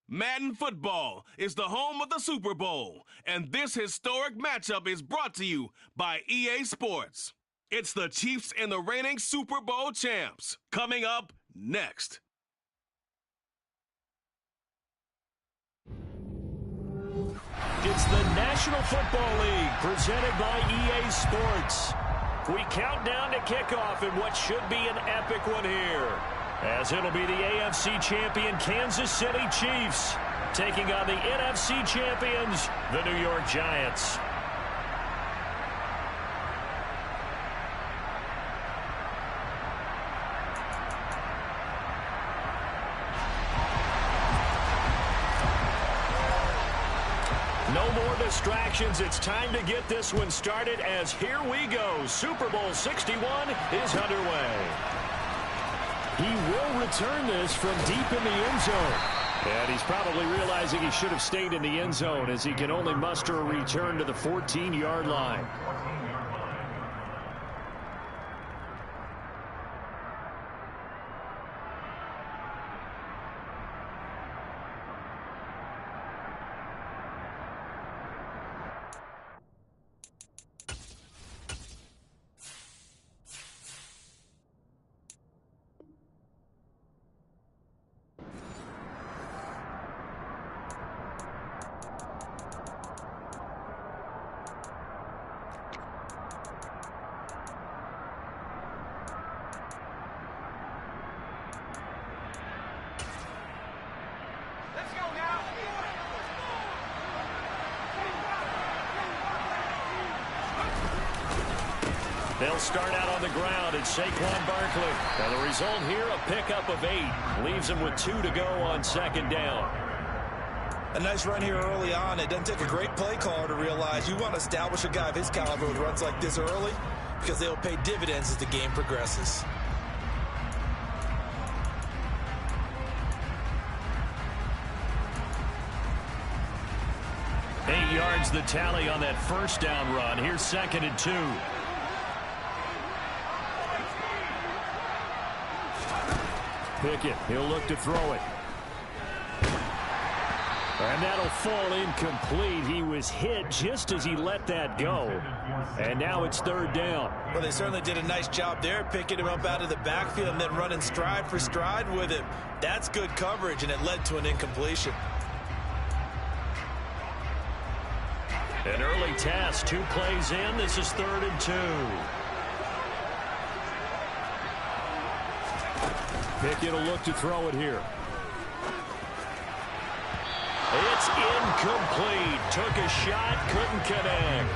Madden football is the home of the Super Bowl, and this historic matchup is brought to you by EA Sports. It's the Chiefs and the reigning Super Bowl champs. Coming up next. It's the National Football League presented by EA Sports. We count down to kickoff in what should be an epic one here, as it'll be the AFC champion Kansas City Chiefs taking on the NFC champions, the New York Giants. No more distractions. It's time to get this one started, as here we go. Super Bowl 61 is underway. He will return this from deep in the end zone. And he's probably realizing he should have stayed in the end zone, as he can only muster a return to the 14-yard line. They'll start out on the ground. It's Saquon Barkley. And the result here, a pickup of 8. Leaves him with 2 to go on second down. A nice run here early on. It doesn't take a great play caller to realize you want to establish a guy of his caliber with runs like this early, because they'll pay dividends as the game progresses. Eight yards the tally on that first down run. Here's 2nd and 2. Pickett, he'll look to throw it. And that'll fall incomplete. He was hit just as he let that go. And now it's 3rd down. Well, they certainly did a nice job there, picking him up out of the backfield and then running stride for stride with him. That's good coverage, and it led to an incompletion. An early test, 2 plays in. This is 3rd and 2. Pickett will look to throw it here. It's incomplete. Took a shot, couldn't connect.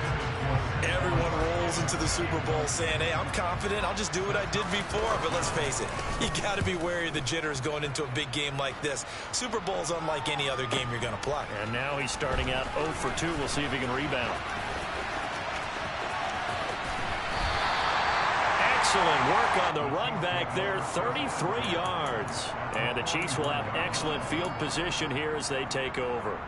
Everyone rolls into the Super Bowl saying, hey, I'm confident. I'll just do what I did before. But let's face it, you got to be wary of the jitters going into a big game like this. Super Bowl's unlike any other game you're going to play. And now he's starting out 0 for 2. We'll see if he can rebound. Excellent work on the run back there, 33 yards. And the Chiefs will have excellent field position here as they take over.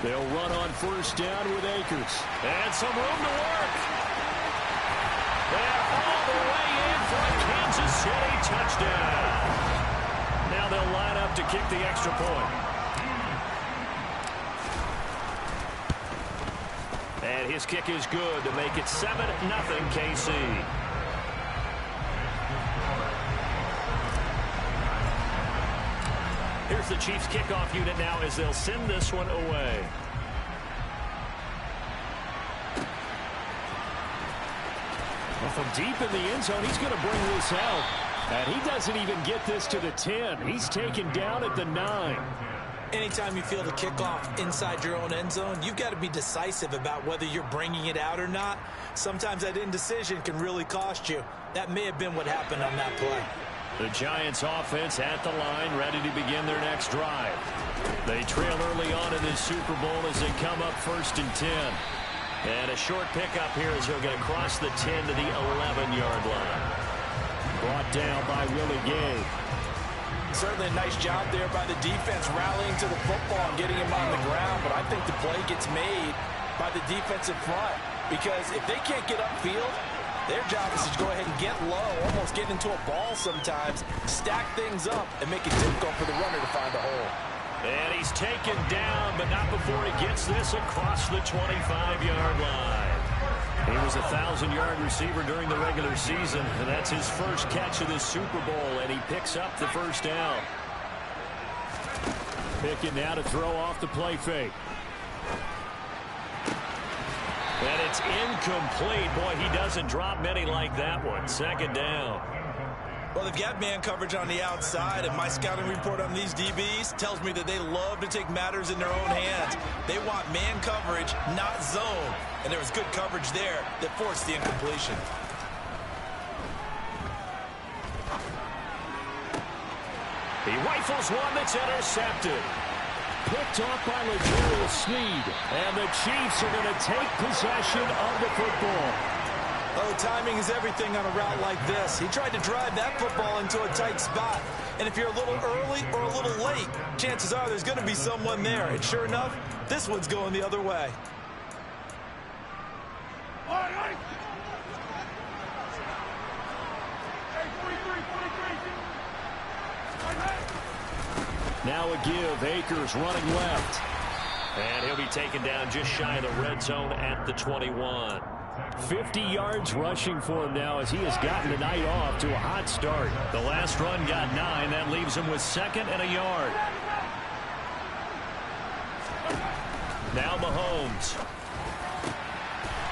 They'll run on 1st down with Akers. And some room to work. They're all the way in for a Kansas City touchdown. Now they'll line up to kick the extra point. And his kick is good to make it 7-0 KC. Here's the Chiefs kickoff unit now as they'll send this one away. Well, from deep in the end zone, he's going to bring this out. And he doesn't even get this to the 10. He's taken down at the 9. Anytime you feel the kickoff inside your own end zone, you've got to be decisive about whether you're bringing it out or not. Sometimes that indecision can really cost you. That may have been what happened on that play. The Giants offense at the line, ready to begin their next drive. They trail early on in this Super Bowl as they come up 1st and 10. And a short pickup here as he'll get across the 10 to the 11-yard line. Brought down by Willie Gay. Certainly a nice job there by the defense rallying to the football and getting him on the ground, but I think the play gets made by the defensive front, because if they can't get upfield, their job is to go ahead and get low, almost get into a ball sometimes, stack things up, and make it difficult for the runner to find a hole. And he's taken down, but not before he gets this across the 25-yard line. He was a 1,000-yard receiver during the regular season, and that's his first catch of this Super Bowl, and he picks up the first down. Pickett now to throw off the play fake. And it's incomplete. Boy, he doesn't drop many like that one. Second down. Well, they've got man coverage on the outside, and my scouting report on these DBs tells me that they love to take matters in their own hands. They want man coverage, not zone. And there was good coverage there that forced the incompletion. He rifles one that's intercepted. Picked off by L'Jarius Sneed. And the Chiefs are going to take possession of the football. Oh, timing is everything on a route like this. He tried to drive that football into a tight spot. And if you're a little early or a little late, chances are there's going to be someone there. And sure enough, this one's going the other way. Now a give. Akers running left. And he'll be taken down just shy of the red zone at the 21. 50 yards rushing for him now as he has gotten the night off to a hot start. The last run got 9. That leaves him with 2nd and a yard. Now Mahomes.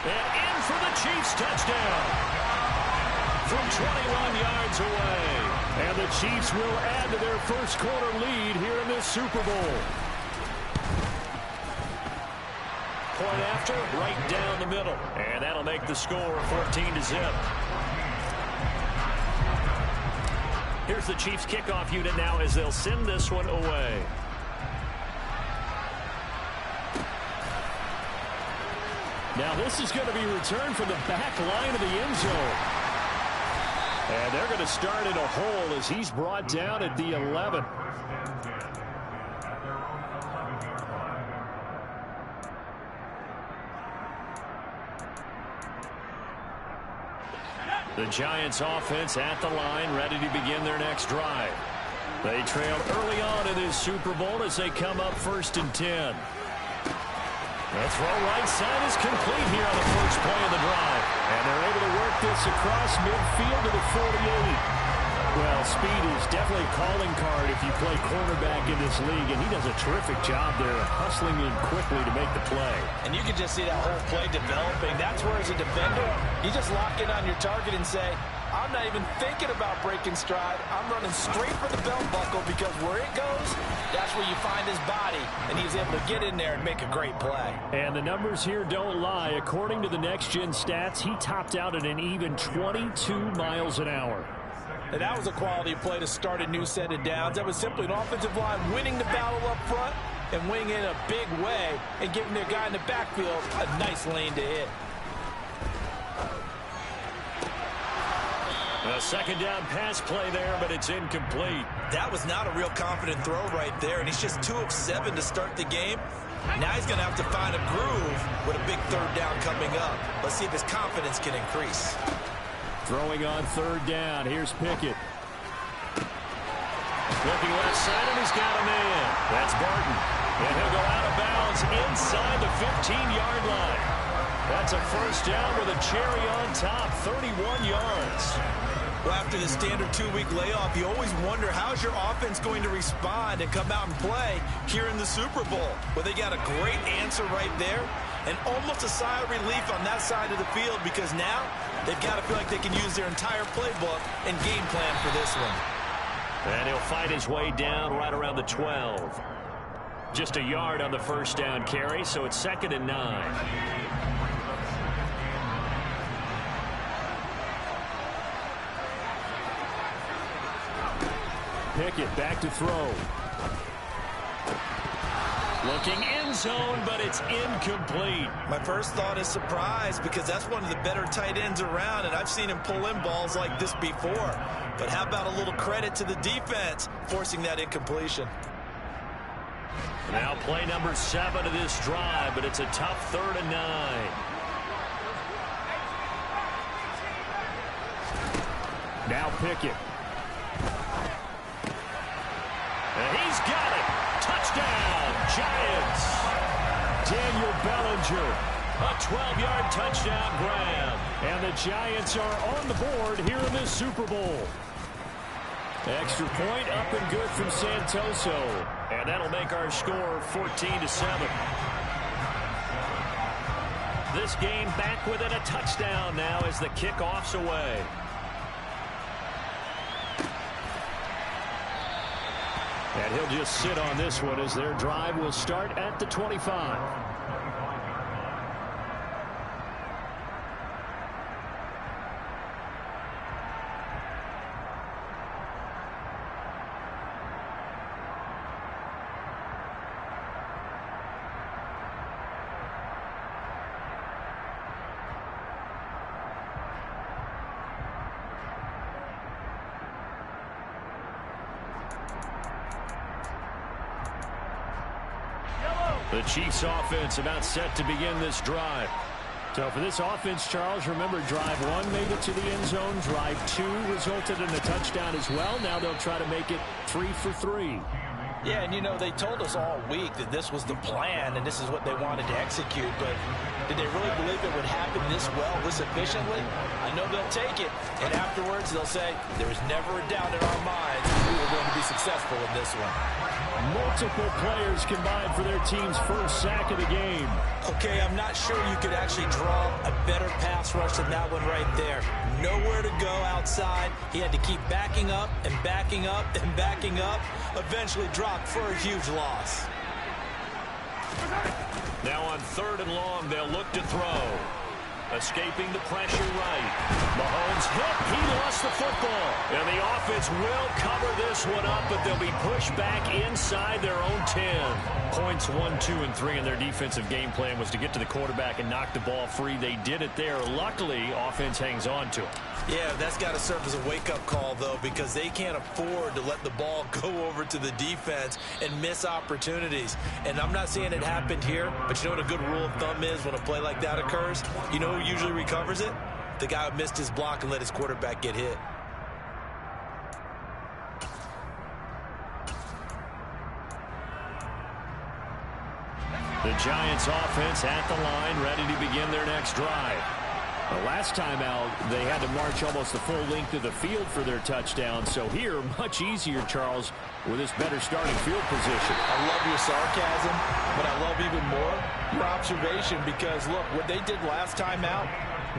And in for the Chiefs touchdown. From 21 yards away. And the Chiefs will add to their first quarter lead here in this Super Bowl. Point after, right down the middle. And that'll make the score 14-0. Here's the Chiefs kickoff unit now as they'll send this one away. Now this is going to be returned from the back line of the end zone. And they're going to start in a hole as he's brought down at the 11. The Giants offense at the line, ready to begin their next drive. They trailed early on in this Super Bowl as they come up 1st and 10. The throw right side is complete here on the first play of the drive. And they're able to work this across midfield to the 48. Well, speed is definitely a calling card if you play cornerback in this league, and he does a terrific job there hustling in quickly to make the play. And you can just see that whole play developing. That's where, as a defender, you just lock in on your target and say, I'm not even thinking about breaking stride. I'm running straight for the belt buckle because where it goes, that's where you find his body. And he was able to get in there and make a great play. And the numbers here don't lie. According to the next-gen stats, he topped out at an even 22 miles an hour. And that was a quality play to start a new set of downs. That was simply an offensive line winning the battle up front and winning in a big way and giving their guy in the backfield a nice lane to hit. A second down pass play there, but it's incomplete. That was not a real confident throw right there, and he's just 2 of 7 to start the game. Now he's going to have to find a groove with a big 3rd down coming up. Let's see if his confidence can increase. Throwing on 3rd down. Here's Pickett. Looking left side, and he's got a man. That's Barton. And he'll go out of bounds inside the 15-yard line. That's a first down with a cherry on top, 31 yards. Well, after the standard 2-week layoff, you always wonder how's your offense going to respond and come out and play here in the Super Bowl. Well, they got a great answer right there and almost a sigh of relief on that side of the field because now they've got to feel like they can use their entire playbook and game plan for this one. And he'll fight his way down right around the 12. Just a yard on the first down carry, so it's 2nd and 9. Pickett back to throw. Looking end zone, but it's incomplete. My first thought is surprise because that's one of the better tight ends around, and I've seen him pull in balls like this before. But how about a little credit to the defense forcing that incompletion? Now play number 7 of this drive, but it's a tough 3rd and 9. Now Pickett. And he's got it. Touchdown, Giants. Daniel Bellinger. A 12-yard touchdown grab. And the Giants are on the board here in this Super Bowl. Extra point up and good from Santoso. And that'll make our score 14-7. This game back within a touchdown now as the kickoff's away. And he'll just sit on this one as their drive will start at the 25. The Chiefs offense about set to begin this drive. So for this offense, Charles, remember drive 1 made it to the end zone. Drive 2 resulted in a touchdown as well. Now they'll try to make it 3 for 3. Yeah, and you know, they told us all week that this was the plan and this is what they wanted to execute, but did they really believe it would happen this well, this efficiently? I know they'll take it, and afterwards they'll say, there was never a doubt in our minds we were going to be successful in this one. Multiple players combined for their team's first sack of the game. Okay, I'm not sure you could actually draw a better pass rush than that one right there. Nowhere to go outside. He had to keep backing up and backing up and backing up. Eventually dropped for a huge loss. Now on 3rd and long, they'll look to throw. Escaping the pressure right. Mahomes hit. He lost the football. And the offense will cover this one up, but they'll be pushed back inside their own 10. Points 1, 2, and 3 in their defensive game plan was to get to the quarterback and knock the ball free. They did it there. Luckily, offense hangs on to it. Yeah, that's got to serve as a wake-up call, though, because they can't afford to let the ball go over to the defense and miss opportunities. And I'm not saying it happened here, but you know what a good rule of thumb is when a play like that occurs? You know who usually recovers it? The guy who missed his block and let his quarterback get hit. The Giants offense at the line, ready to begin their next drive. The last time out, they had to march almost the full length of the field for their touchdown. So here, much easier, Charles, with this better starting field position. I love your sarcasm, but I love even more your observation because, look, what they did last time out,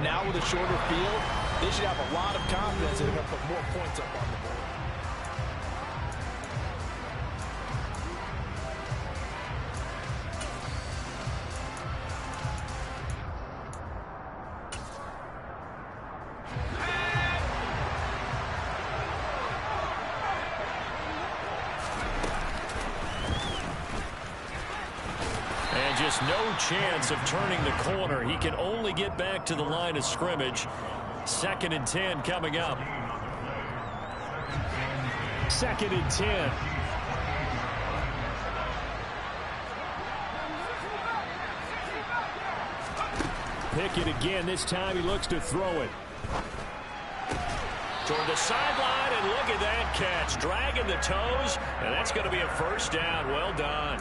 now with a shorter field, they should have a lot of confidence that they're going to put more points up on the board. No chance of turning the corner. He can only get back to the line of scrimmage. 2nd and 10 coming up. 2nd and 10. Pickett again. This time he looks to throw it. Toward the sideline, and look at that catch. Dragging the toes, and that's going to be a first down. Well done.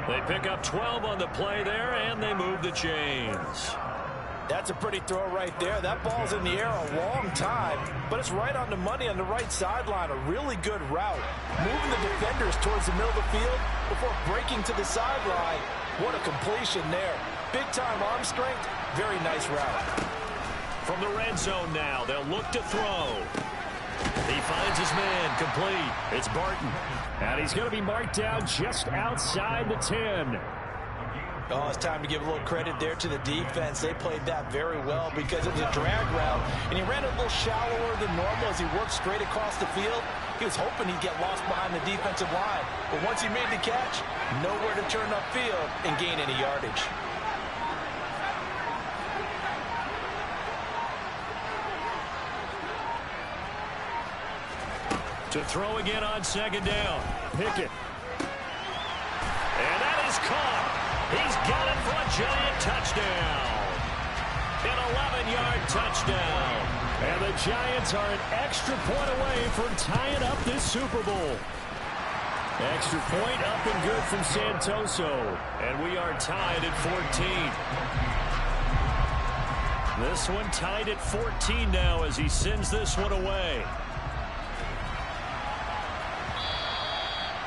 They pick up 12 on the play there, and they move the chains. That's a pretty throw right there. That ball's in the air a long time, but it's right on the money on the right sideline. A really good route. Moving the defenders towards the middle of the field before breaking to the sideline. What a completion there. Big-time arm strength. Very nice route. From the red zone now, they'll look to throw. He finds his man, complete. It's Barton. And he's going to be marked down just outside the 10. Oh, it's time to give a little credit there to the defense. They played that very well because it was a drag route, and he ran a little shallower than normal as he worked straight across the field. He was hoping he'd get lost behind the defensive line. But once he made the catch, nowhere to turn upfield and gain any yardage. To throw again on 2nd down. Pickett. is caught. He's got it for a giant touchdown. An 11-yard touchdown. And the Giants are an extra point away from tying up this Super Bowl. Extra point up and good from Santoso. And we are tied at 14. This one tied at 14 now as he sends this one away.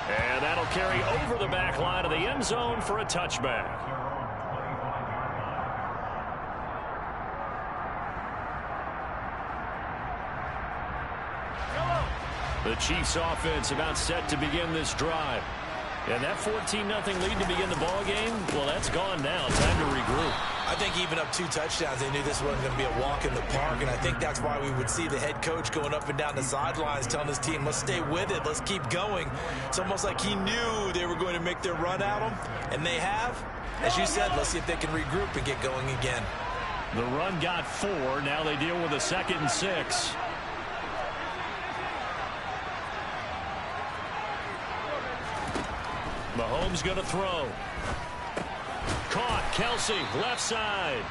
And that'll carry over the back line of the end zone for a touchback. The Chiefs offense about set to begin this drive. And that 14-0 lead to begin the ball game, well, that's gone now. Time to regroup. I think even up 2 touchdowns, they knew this wasn't going to be a walk in the park, and I think that's why we would see the head coach going up and down the sidelines telling his team, let's stay with it, let's keep going. It's almost like he knew they were going to make their run at him, and they have. As you said, let's see if they can regroup and get going again. The run got 4. Now they deal with a 2nd and 6. Mahomes going to throw. Caught. Kelsey, left side.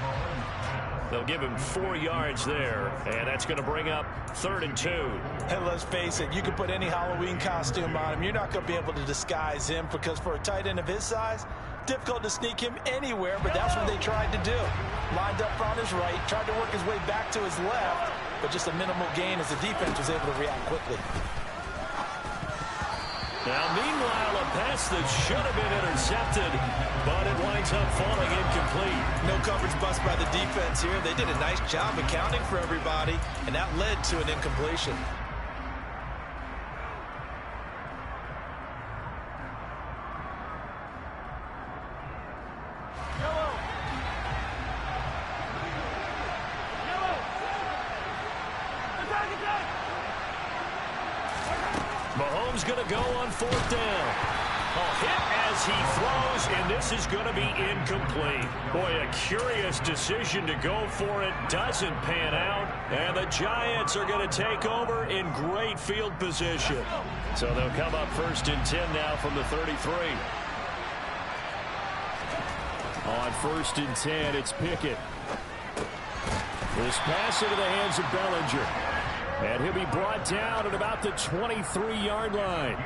They'll give him 4 yards there, and that's going to bring up 3rd and 2. And let's face it, you can put any Halloween costume on him. You're not going to be able to disguise him because for a tight end of his size, difficult to sneak him anywhere, but that's what they tried to do. Lined up on his right, tried to work his way back to his left, but just a minimal gain as the defense was able to react quickly. Now, meanwhile, a pass that should have been intercepted, but it winds up falling incomplete. No coverage bust by the defense here. They did a nice job accounting for everybody, and that led to an incompletion. Mahomes going to go on 4th down. A hit as he throws, and this is going to be incomplete. Boy, a curious decision to go for it. Doesn't pan out, and the Giants are going to take over in great field position. So they'll come up 1st and 10 now from the 33. On 1st and 10, it's Pickett. This pass into the hands of Bellinger. And he'll be brought down at about the 23-yard line.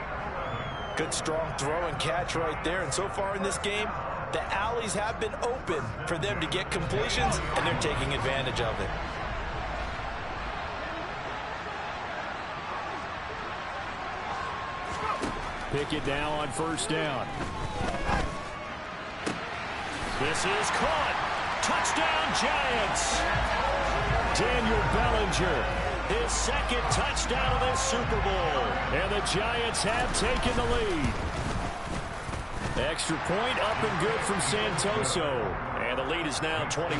Good strong throw and catch right there. And so far in this game, the alleys have been open for them to get completions, and they're taking advantage of it. Pickett now on 1st down. This is caught. Touchdown, Giants. Daniel Bellinger. His 2nd touchdown of this Super Bowl. And the Giants have taken the lead. Extra point up and good from Santoso. And the lead is now 21-14.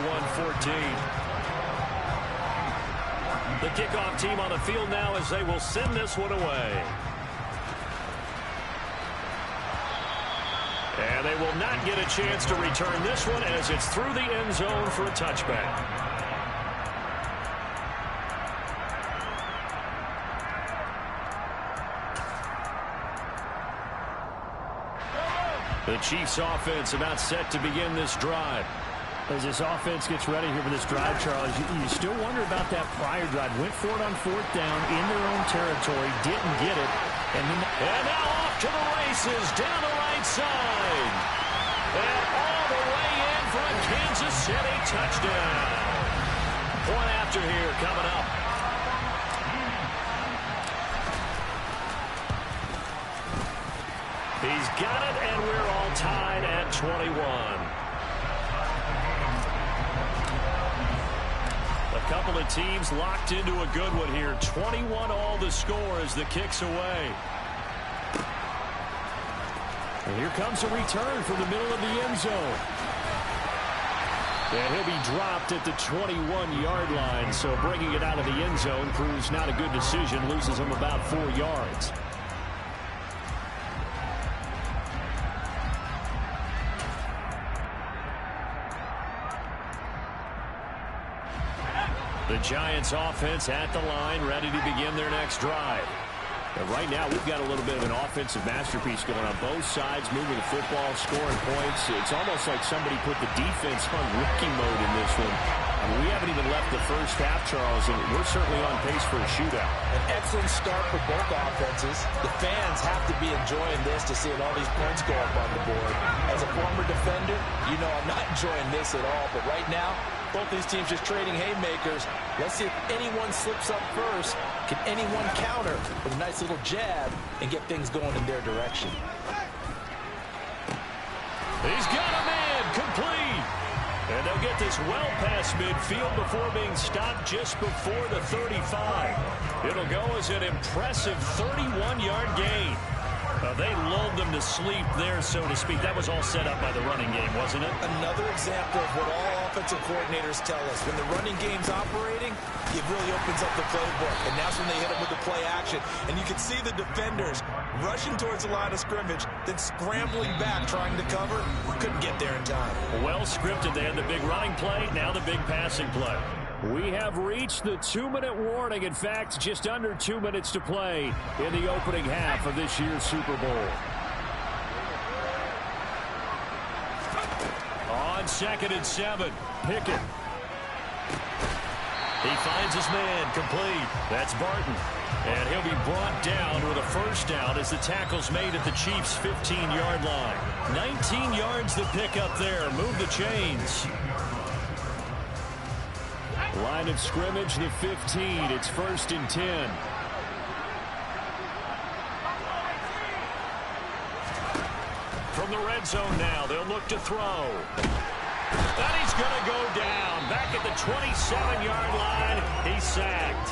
The kickoff team on the field now as they will send this one away. And they will not get a chance to return this one as it's through the end zone for a touchback. The Chiefs offense about set to begin this drive. As this offense gets ready here for this drive, Charles, you still wonder about that prior drive. Went for it on 4th down in their own territory, didn't get it. And now off to the races down the right side. And all the way in for a Kansas City touchdown. Point after here coming up. He's got it, and we're all tied at 21. A couple of teams locked into a good one here. 21-all the score as the kick's away. And here comes a return from the middle of the end zone. And he'll be dropped at the 21-yard line, so bringing it out of the end zone proves not a good decision. Loses him about 4 yards. The Giants offense at the line, ready to begin their next drive. And right now, we've got a little bit of an offensive masterpiece going on both sides, moving the football, scoring points. It's almost like somebody put the defense on rookie mode in this one. I mean, we haven't even left the first half, Charles, and we're certainly on pace for a shootout. An excellent start for both offenses. The fans have to be enjoying this to seeing all these points go up on the board. As a former defender, you know I'm not enjoying this at all. But right now, both these teams just trading haymakers. Let's see if anyone slips up first. Can anyone counter with a nice little jab and get things going in their direction? He's got a man complete. And they'll get this well past midfield before being stopped just before the 35. It'll go as an impressive 31-yard gain. They lulled them to sleep there, so to speak. That was all set up by the running game, wasn't it? Another example of what all offensive coordinators tell us. When the running game's operating, it really opens up the playbook. And that's when they hit them with the play action. And you can see the defenders rushing towards the line of scrimmage, then scrambling back, trying to cover. Couldn't get there in time. Well scripted. They had the big running play, now the big passing play. We have reached the 2-minute warning. In fact, just under 2 minutes to play in the opening half of this year's Super Bowl. On 2nd and 7, Pickett. He finds his man complete. That's Barton. And he'll be brought down with a first down as the tackle's made at the Chiefs' 15-yard line. 19 yards to pick up there. Move the chains. Line of scrimmage, the 15. It's 1st and 10. From the red zone now, they'll look to throw. And he's going to go down. Back at the 27-yard line, he's sacked.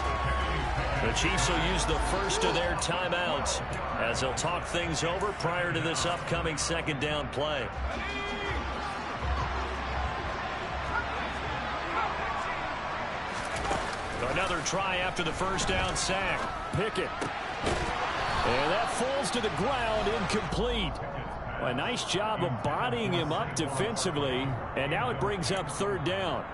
The Chiefs will use the first of their timeouts as they'll talk things over prior to this upcoming second down play. Another try after the first down sack. Pickett. And that falls to the ground, incomplete. A nice job of bodying him up defensively, and now it brings up 3rd down.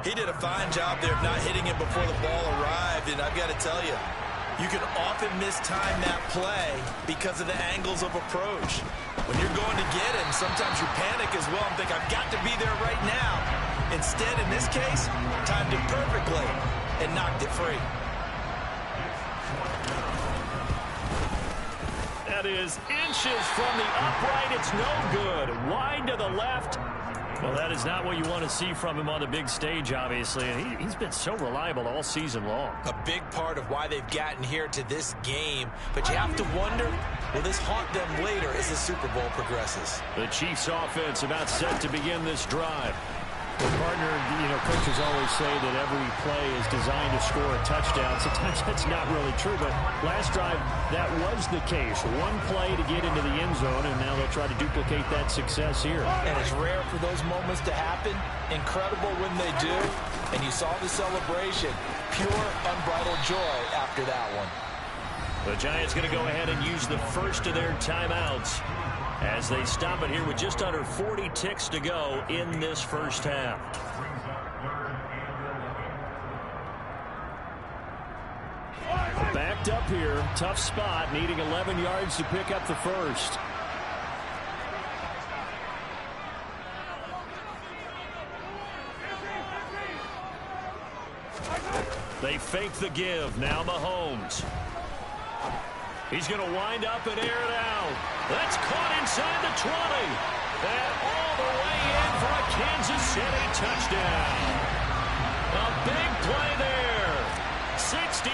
He did a fine job there of not hitting it before the ball arrived, and I've got to tell you, you can often mistime that play because of the angles of approach. When you're going to get him, sometimes you panic as well and think, I've got to be there right now. Instead, in this case, timed it perfectly and knocked it free. That is inches from the upright. It's no good. Wide to the left. Well, that is not what you want to see from him on the big stage, obviously. And he's been so reliable all season long. A big part of why they've gotten here to this game. But you have to wonder, will this haunt them later as the Super Bowl progresses? The Chiefs offense about set to begin this drive. Well, partner, coaches always say that every play is designed to score a touchdown. Sometimes that's not really true, but last drive, that was the case. One play to get into the end zone, and now they'll try to duplicate that success here. And it's rare for those moments to happen. Incredible when they do. And you saw the celebration. Pure, unbridled joy after that one. The Giants going to go ahead and use the first of their timeouts as they stop it here with just under 40 ticks to go in this first half. Backed up here, tough spot, needing 11 yards to pick up the first. They fake the give. Now Mahomes. He's going to wind up and air it out. That's caught inside the 20. And all the way in for a Kansas City touchdown. A big play there. 67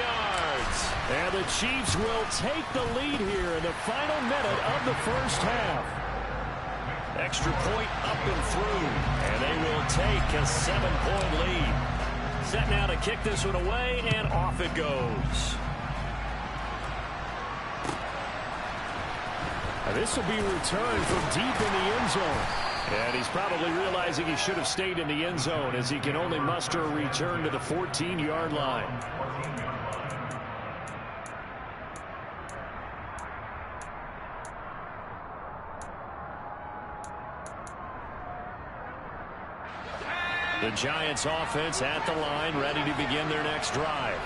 yards. And the Chiefs will take the lead here in the final minute of the first half. Extra point up and through. And they will take a 7-point lead. Set now to kick this one away, and off it goes. This will be returned from deep in the end zone. And he's probably realizing he should have stayed in the end zone as he can only muster a return to the 14-yard line. The Giants offense at the line, ready to begin their next drive.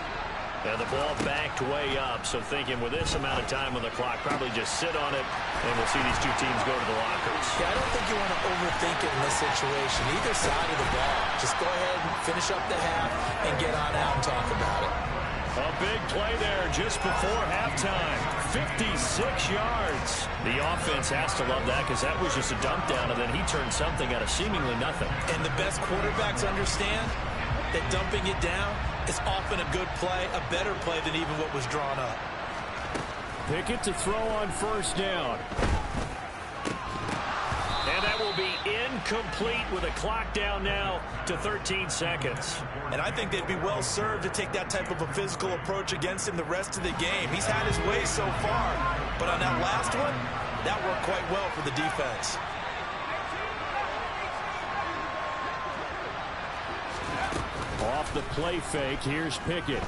And the ball backed way up, so thinking with this amount of time on the clock, probably just sit on it, and we'll see these two teams go to the lockers. Yeah, I don't think you want to overthink it in this situation. Either side of the ball. Just go ahead and finish up the half and get on out and talk about it. A big play there just before halftime. 56 yards. The offense has to love that because that was just a dump down, and then he turned something out of seemingly nothing. And the best quarterbacks understand that dumping it down is often a good play, a better play than even what was drawn up. Pickett to throw on first down. And that will be incomplete with a clock down now to 13 seconds. And I think they'd be well served to take that type of a physical approach against him the rest of the game. He's had his way so far, but on that last one, that worked quite well for the defense. Off the play fake, here's Pickett.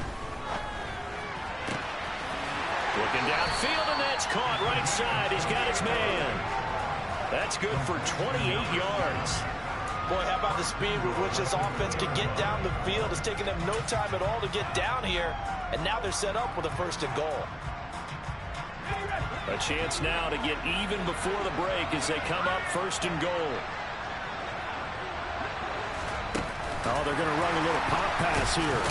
Looking downfield, and that's caught right side. He's got his man. That's good for 28 yards. Boy, how about the speed with which this offense can get down the field? It's taken them no time at all to get down here, and now they're set up with a first and goal. A chance now to get even before the break as they come up first and goal. Oh, they're going to run a little pop pass here.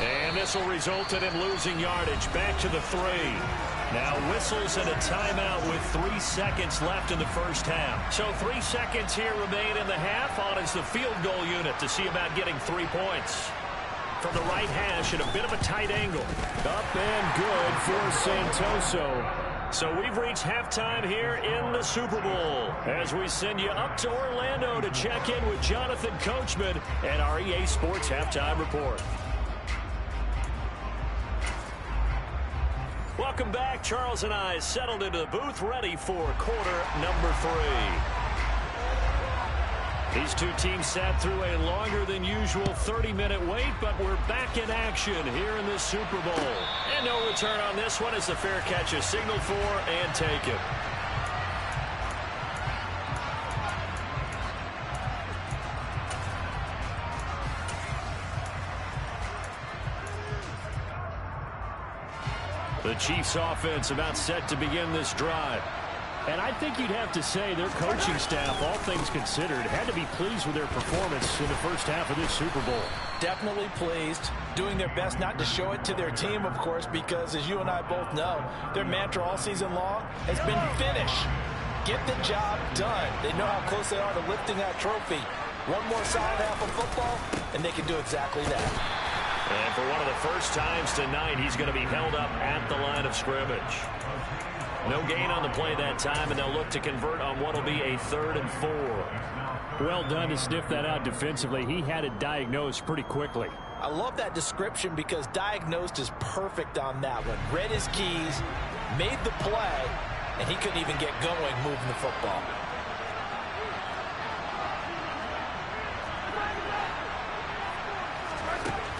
And this will result in him losing yardage. Back to the 3. Now whistles and a timeout with 3 seconds left in the first half. So 3 seconds here remain in the half. On is the field goal unit to see about getting 3 points. From the right hash at a bit of a tight angle. Up and good for Santoso. So we've reached halftime here in the Super Bowl as we send you up to Orlando to check in with Jonathan Coachman and our EA Sports Halftime Report. Welcome back. Charles and I settled into the booth ready for quarter number 3. These two teams sat through a longer than usual 30-minute wait, but we're back in action here in the Super Bowl. And no return on this one as the fair catch is signaled for and taken. The Chiefs offense about set to begin this drive. And I think you'd have to say their coaching staff, all things considered, had to be pleased with their performance in the first half of this Super Bowl. Definitely pleased, doing their best not to show it to their team, of course, because as you and I both know, their mantra all season long has been finish. Get the job done. They know how close they are to lifting that trophy. One more solid half of football, and they can do exactly that. And for one of the first times tonight, he's going to be held up at the line of scrimmage. No gain on the play that time, and they'll look to convert on what will be a 3rd and 4. Well done to sniff that out defensively. He had it diagnosed pretty quickly. I love that description because diagnosed is perfect on that one. Read his keys, made the play, and he couldn't even get going moving the football.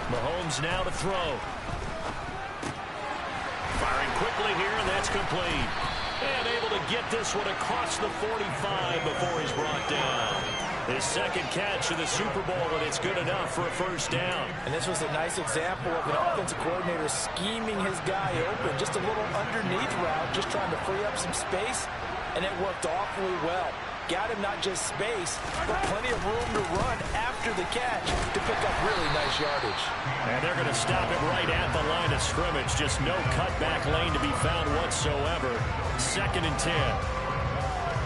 Mahomes now to throw. Firing quickly here, and that's complete. And able to get this one across the 45 before he's brought down. His second catch of the Super Bowl, and it's good enough for a first down. And this was a nice example of an offensive coordinator scheming his guy open. Just a little underneath route, just trying to free up some space, and it worked awfully well. Got him not just space, but plenty of room to run after the catch to pick up really nice yardage. And they're going to stop it right at the line of scrimmage. Just no cutback lane to be found whatsoever. 2nd and 10.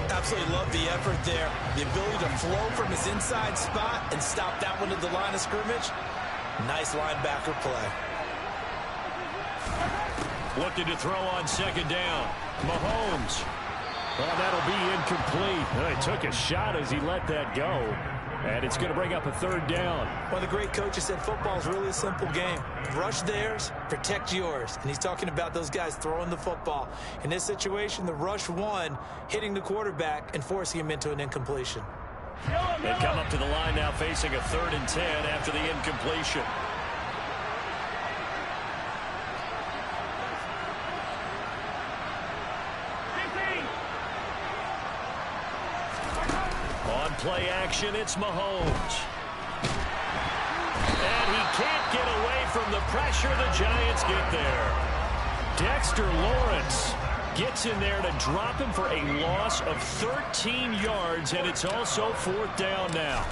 Absolutely love the effort there. The ability to flow from his inside spot and stop that one at the line of scrimmage. Nice linebacker play. Looking to throw on 2nd down. Mahomes. Well, that'll be incomplete. Well, he took a shot as he let that go. And it's going to bring up a 3rd down. One of the great coaches said football is really a simple game. Rush theirs, protect yours. And he's talking about those guys throwing the football. In this situation, the rush won, hitting the quarterback and forcing him into an incompletion. They come up to the line now facing a 3rd and 10 after the incompletion. Play action, it's Mahomes. And he can't get away from the pressure. The Giants get there. Dexter Lawrence gets in there to drop him for a loss of 13 yards, and it's also 4th down now.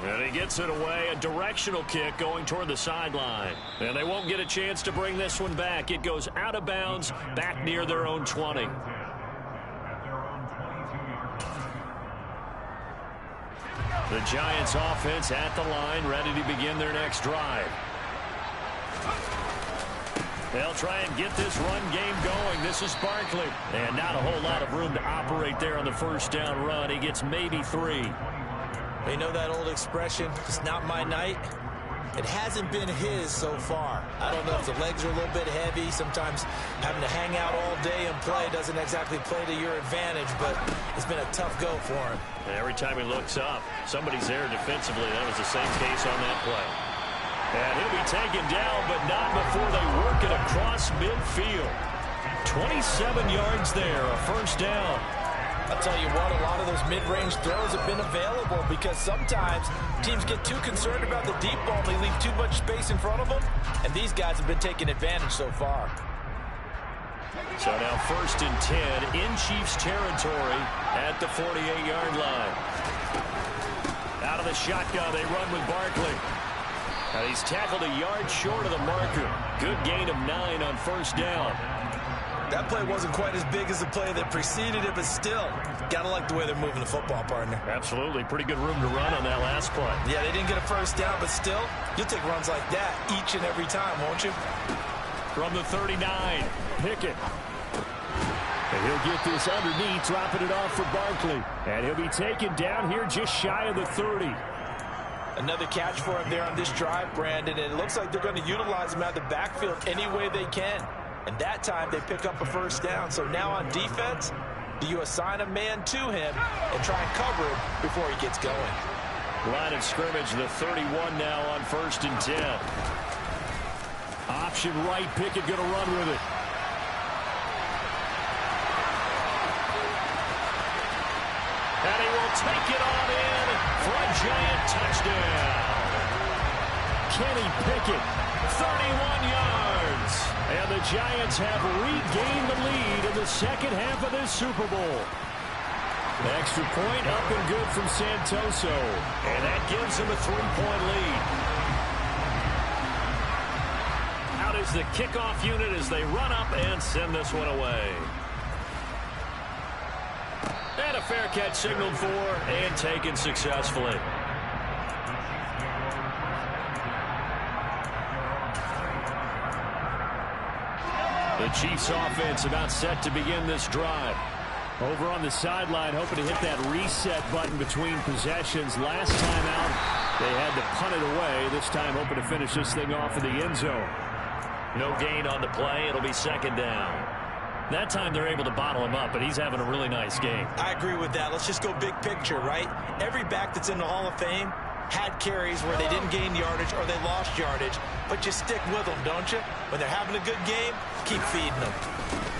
And he gets it away, a directional kick going toward the sideline. And they won't get a chance to bring this one back. It goes out of bounds, back near their own 20. The Giants offense at the line, ready to begin their next drive. They'll try and get this run game going. This is Barkley. And not a whole lot of room to operate there on the first down run. He gets maybe 3. You know that old expression, it's not my night? It hasn't been his so far. I don't know if the legs are a little bit heavy. Sometimes having to hang out all day and play doesn't exactly play to your advantage, but it's been a tough go for him. And every time he looks up, somebody's there defensively. That was the same case on that play. And he'll be taken down, but not before they work it across midfield. 27 yards there, a first down. I'll tell you what, a lot of those mid-range throws have been available because sometimes teams get too concerned about the deep ball and they leave too much space in front of them, and these guys have been taking advantage so far. So now 1st and 10 in Chiefs territory at the 48-yard line. Out of the shotgun, they run with Barkley. And he's tackled a yard short of the marker. Good gain of 9 on first down. That play wasn't quite as big as the play that preceded it, but still, gotta like the way they're moving the football, partner. Absolutely. Pretty good room to run on that last play. Yeah, they didn't get a first down, but still, you'll take runs like that each and every time, won't you? From the 39, Pickett. And he'll get this underneath, dropping it off for Barkley. And he'll be taken down here just shy of the 30. Another catch for him there on this drive, Brandon, and it looks like they're going to utilize him out of the backfield any way they can. And that time they pick up a first down. So now on defense, do you assign a man to him and try and cover him before he gets going? Line of scrimmage, the 31 now on 1st and 10. Option right, Pickett going to run with it. And he will take it on in for a Giant touchdown. Kenny Pickett, 31 yards. And the Giants have regained the lead in the second half of this Super Bowl. extra point up and good from Santoso. And that gives them a 3-point lead. Out is the kickoff unit as they run up and send this one away. And a fair catch signaled for and taken successfully. The Chiefs offense about set to begin this drive. Over on the sideline, hoping to hit that reset button between possessions. Last time out, they had to punt it away. This time hoping to finish this thing off in the end zone. No gain on the play. It'll be second down. That time they're able to bottle him up, but he's having a really nice game. I agree with that. Let's just go big picture, right? Every back that's in the Hall of Fame had carries where they didn't gain yardage or they lost yardage, but you stick with them, don't you? When they're having a good game, keep feeding them.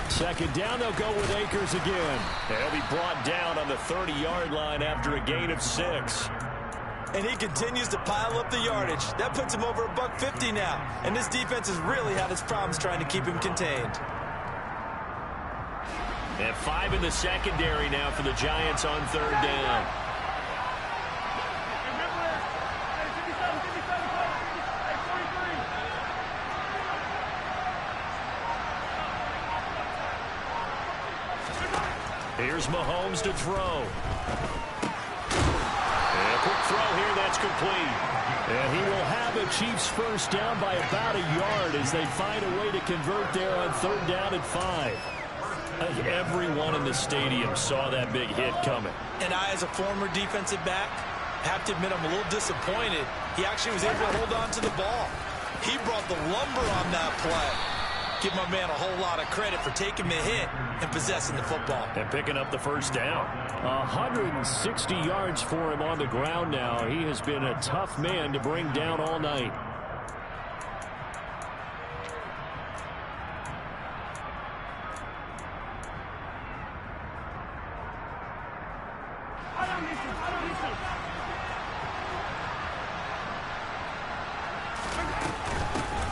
Second down, they'll go with Akers again. They'll be brought down on the 30-yard line after a gain of 6. And he continues to pile up the yardage. That puts him over $150 now. And this defense has really had its problems trying to keep him contained. And 5 in the secondary now for the Giants on third down. Here's Mahomes to throw. And a quick throw here, that's complete. And he will have a Chiefs first down by about a yard as they find a way to convert there on third down at 5. Everyone in the stadium saw that big hit coming. And I, as a former defensive back, have to admit I'm a little disappointed. He actually was able to hold on to the ball. He brought the lumber on that play. Give my man a whole lot of credit for taking the hit and possessing the football. And picking up the first down. 160 yards for him on the ground now. He has been a tough man to bring down all night.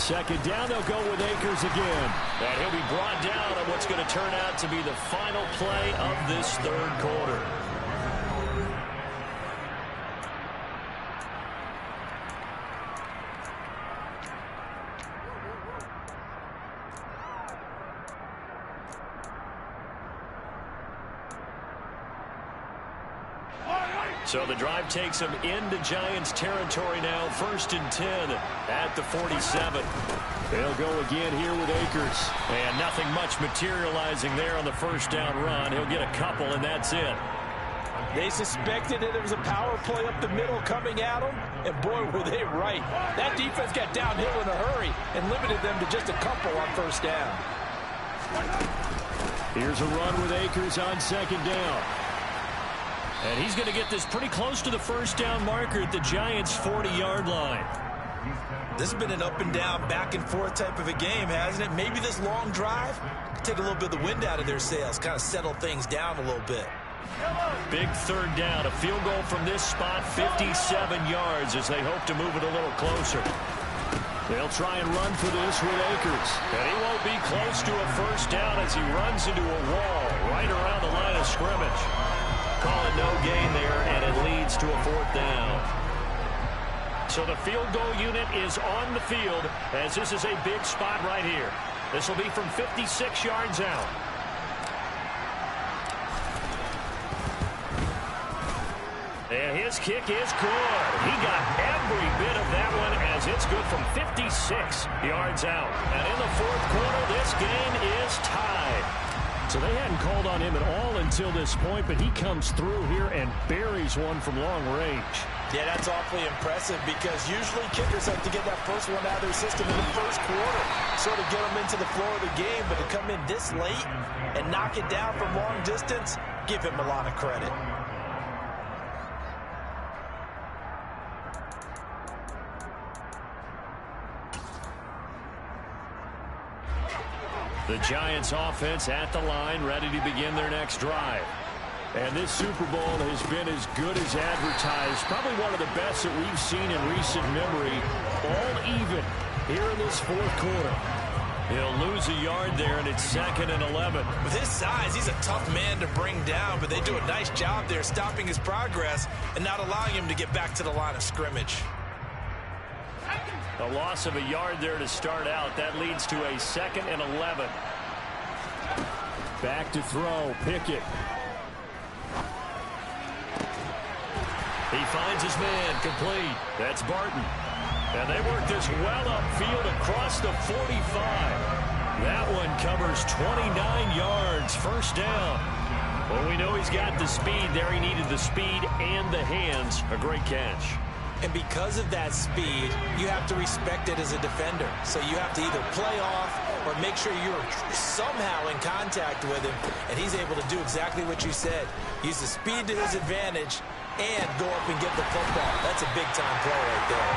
Second down, they'll go with Akers again. And he'll be brought down on what's going to turn out to be the final play of this third quarter. So the drive takes them into Giants territory now. 1st and 10 at the 47. They'll go again here with Akers. And nothing much materializing there on the first down run. He'll get a couple, and that's it. They suspected that there was a power play up the middle coming at them, and boy, were they right. That defense got downhill in a hurry and limited them to just a couple on first down. Here's a run with Akers on second down. And he's going to get this pretty close to the first down marker at the Giants' 40-yard line. This has been an up and down, back and forth type of a game, hasn't it? Maybe this long drive could take a little bit of the wind out of their sails, kind of settle things down a little bit. Big third down, a field goal from this spot, 57 yards as they hope to move it a little closer. They'll try and run for this with Akers. And he won't be close to a first down as he runs into a wall right around the line of scrimmage. Call it no gain there, and it leads to a 4th down. So the field goal unit is on the field as this is a big spot right here. This will be from 56 yards out. And his kick is good. He got every bit of that one as it's good from 56 yards out. And in the 4th quarter, this game is tied. So they hadn't called on him at all until this point, but he comes through here and buries one from long range. Yeah, that's awfully impressive because usually kickers like to get that first one out of their system in the first quarter, sort of get them into the flow of the game, but to come in this late and knock it down from long distance, give him a lot of credit. The Giants offense at the line, ready to begin their next drive. And this Super Bowl has been as good as advertised. Probably one of the best that we've seen in recent memory. All even here in this 4th quarter. He'll lose a yard there, and it's 2nd and 11. With his size, he's a tough man to bring down, but they do a nice job there stopping his progress and not allowing him to get back to the line of scrimmage. A loss of a yard there to start out. That leads to a 2nd and 11. Back to throw. Pickett. He finds his man. Complete. That's Barton. And they work this well upfield across the 45. That one covers 29 yards. First down. Well, we know he's got the speed there. He needed the speed and the hands. A great catch. And because of that speed, you have to respect it as a defender. So you have to either play off or make sure you're somehow in contact with him. And he's able to do exactly what you said. Use the speed to his advantage and go up and get the football. That's a big-time play right there.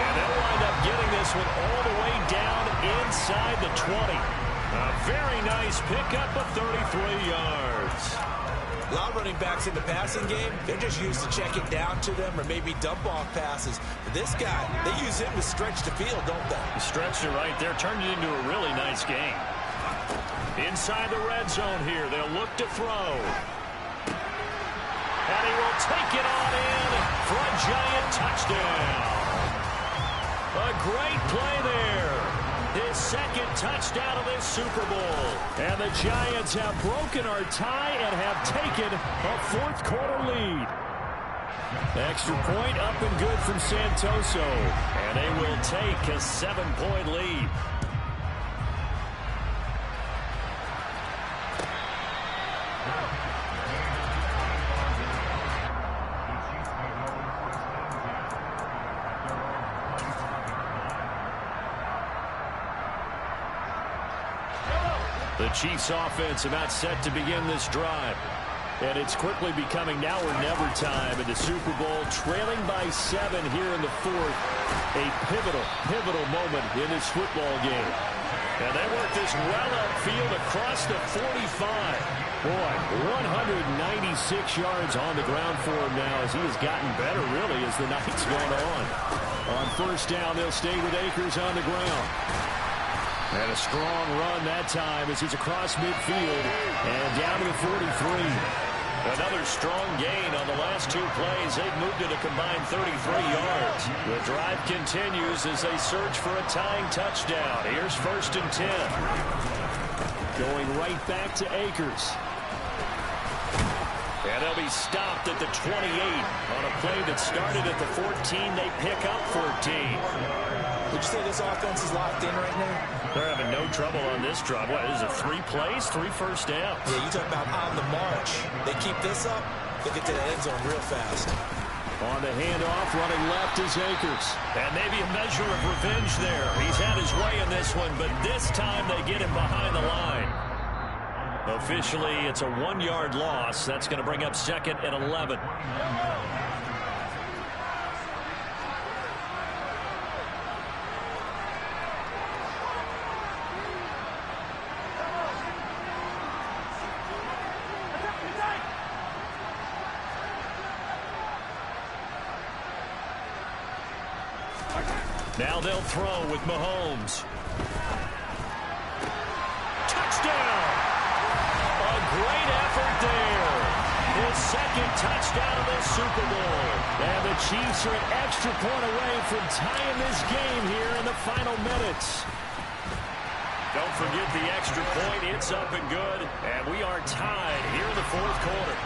And they'll wind up getting this one all the way down inside the 20. A very nice pickup of 33 yards. A lot of running backs in the passing game, they're just used to check it down to them or maybe dump off passes. But this guy, they use him to stretch the field, don't they? He stretched it right there, turned it into a really nice game. Inside the red zone here, they'll look to throw. And he will take it on in for a Giant touchdown. A great play there. His 2nd touchdown of this Super Bowl. And the Giants have broken our tie and have taken a 4th quarter lead. Extra point up and good from Santoso. And they will take a 7-point lead. The Chiefs offense about set to begin this drive. And it's quickly becoming now or never time in the Super Bowl, trailing by 7 here in the 4th. A pivotal moment in this football game. And they work this well upfield across the 45. Boy, 196 yards on the ground for him now as he has gotten better really as the night's gone on. On first down, they'll stay with Akers on the ground. And a strong run that time as he's across midfield and down to the 43. Another strong gain on the last 2 plays. They've moved it a combined 33 yards. The drive continues as they search for a tying touchdown. Here's 1st and 10. Going right back to Akers. And they'll be stopped at the 28 on a play that started at the 14. They pick up 14. Would you say this offense is locked in right now? They're having no trouble on this drive. What is it, 3 plays, 3 first downs? Yeah, you talk about on the march. They keep this up, they get to the end zone real fast. On the handoff, running left is Akers. And maybe a measure of revenge there. He's had his way in this one, but this time they get him behind the line. Officially, it's a 1-yard loss. That's going to bring up 2nd and 11. Now they'll throw with Mahomes. Touchdown! A great effort there. His 2nd touchdown of the Super Bowl. And the Chiefs are an extra point away from tying this game here in the final minutes. Don't forget the extra point. It's up and good. And we are tied here in the 4th quarter.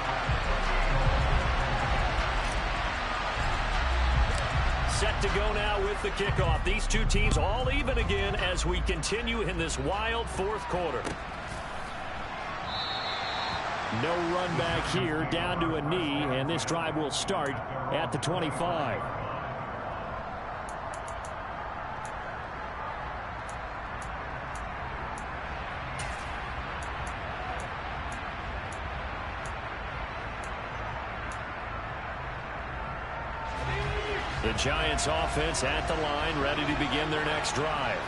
Set to go now with the kickoff. These 2 teams all even again as we continue in this wild 4th quarter. No run back here, down to a knee, and this drive will start at the 25. The Giants offense at the line, ready to begin their next drive.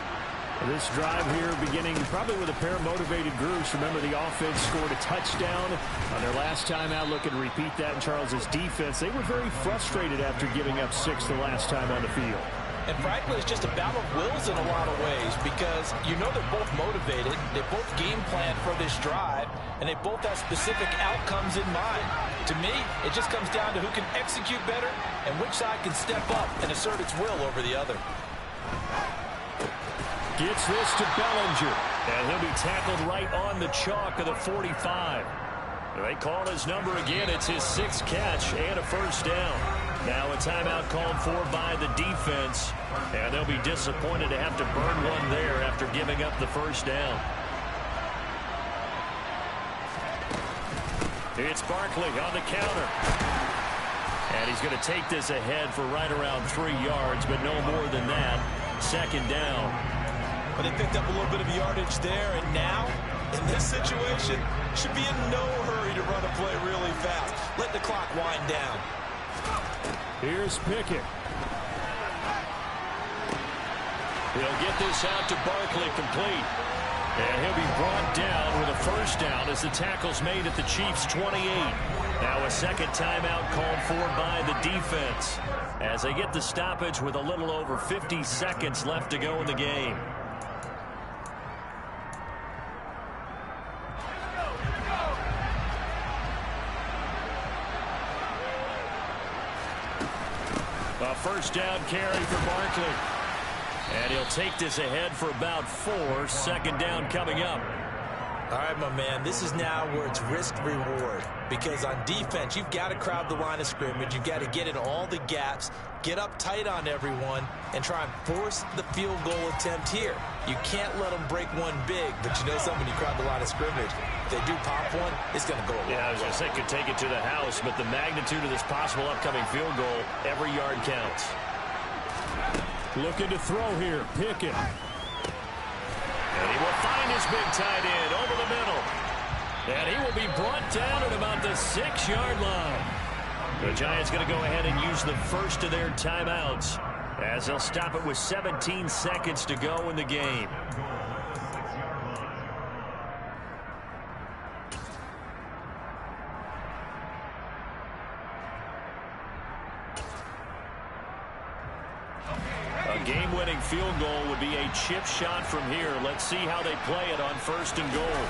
This drive here beginning probably with a pair of motivated groups. Remember, the offense scored a touchdown on their last time out. Looking to repeat that in Charles's defense. They were very frustrated after giving up 6 the last time on the field. And frankly, it's just a battle of wills in a lot of ways because you know they're both motivated. They both game planned for this drive, and they both have specific outcomes in mind. To me, it just comes down to who can execute better and which side can step up and assert its will over the other. Gets this to Bellinger, and he'll be tackled right on the chalk of the 45. They call his number again. It's his 6th catch and a first down. Now a timeout called for by the defense, and they'll be disappointed to have to burn one there after giving up the first down. It's Barkley on the counter. And he's going to take this ahead for right around 3 yards, but no more than that. 2nd down. But they picked up a little bit of yardage there, and now, in this situation, should be in no hurry to run a play really fast. Let the clock wind down. Here's Pickett. He'll get this out to Barkley complete. And he'll be brought down with a first down as the tackle's made at the Chiefs' 28. Now a 2nd timeout called for by the defense as they get the stoppage with a little over 50 seconds left to go in the game. A first down carry for Barkley. And he'll take this ahead for about 4. 2nd down coming up. All right, my man, this is now where it's risk-reward. Because on defense, you've got to crowd the line of scrimmage. You've got to get in all the gaps, get up tight on everyone, and try and force the field goal attempt here. You can't let them break one big, but you know something, when you crowd the line of scrimmage, if they do pop one, it's going to go away. Yeah, I was going to say could take it to the house, but the magnitude of this possible upcoming field goal, every yard counts. Looking to throw here, Pickett. And he will find his big tight end over the middle. And he will be brought down at about the 6-yard line. The Giants going to go ahead and use the first of their timeouts as they'll stop it with 17 seconds to go in the game. A game-winning field goal would be a chip shot from here. Let's see how they play it on 1st and goal.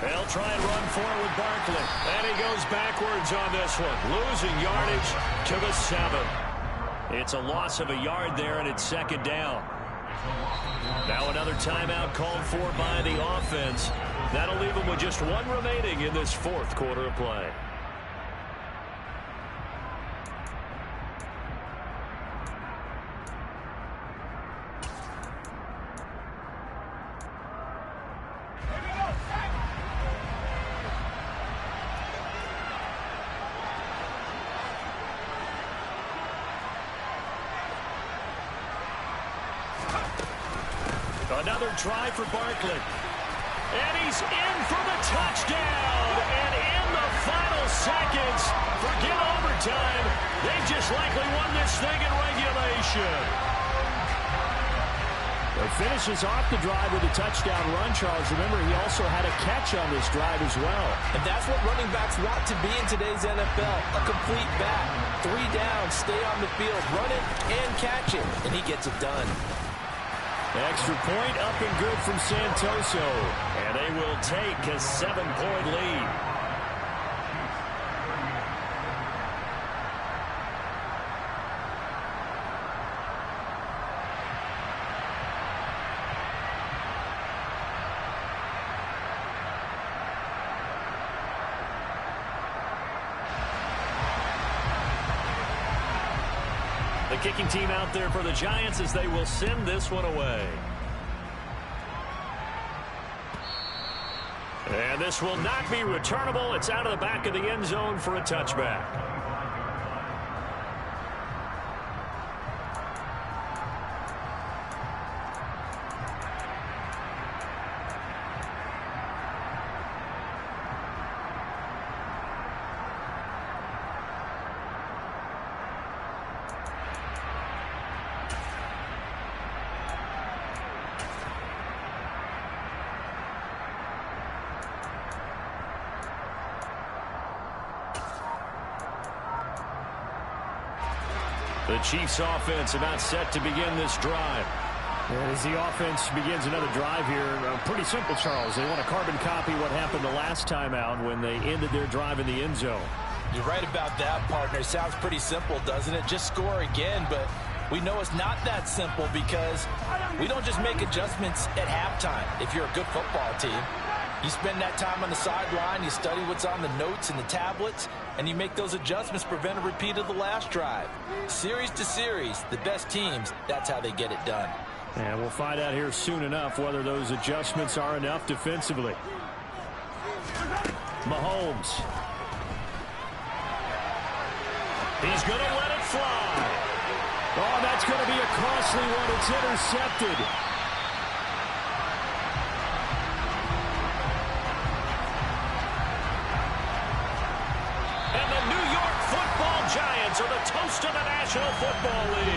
They'll try and run for it with Barkley. And he goes backwards on this one, losing yardage to the 7. It's a loss of a yard there, and it's 2nd down. Now another timeout called for by the offense. That'll leave them with just 1 remaining in this 4th quarter of play. Another try for Barkley. And he's in for the touchdown. And in the final seconds, forget overtime, they just likely won this thing in regulation. He finishes off the drive with a touchdown run, Charles. Remember, he also had a catch on this drive as well. And that's what running backs want to be in today's NFL. A complete back. 3 down, stay on the field, run it and catch it. And he gets it done. Extra point up and good from Santoso. And they will take a 7-point lead. The kicking team out there for the Giants as they will send this one away. And this will not be returnable. It's out of the back of the end zone for a touchback. The Chiefs offense about set to begin this drive. And as the offense begins another drive here, pretty simple, Charles. They want to carbon copy what happened the last time out when they ended their drive in the end zone. You're right about that, partner. Sounds pretty simple, doesn't it? Just score again, but we know it's not that simple because we don't just make adjustments at halftime if you're a good football team. You spend that time on the sideline, you study what's on the notes and the tablets, and you make those adjustments to prevent a repeat of the last drive. Series to series, the best teams, that's how they get it done. And we'll find out here soon enough whether those adjustments are enough defensively. Mahomes. He's going to let it fly. Oh, that's going to be a costly one. It's intercepted. And the New York Football Giants are the toast of the National Football League.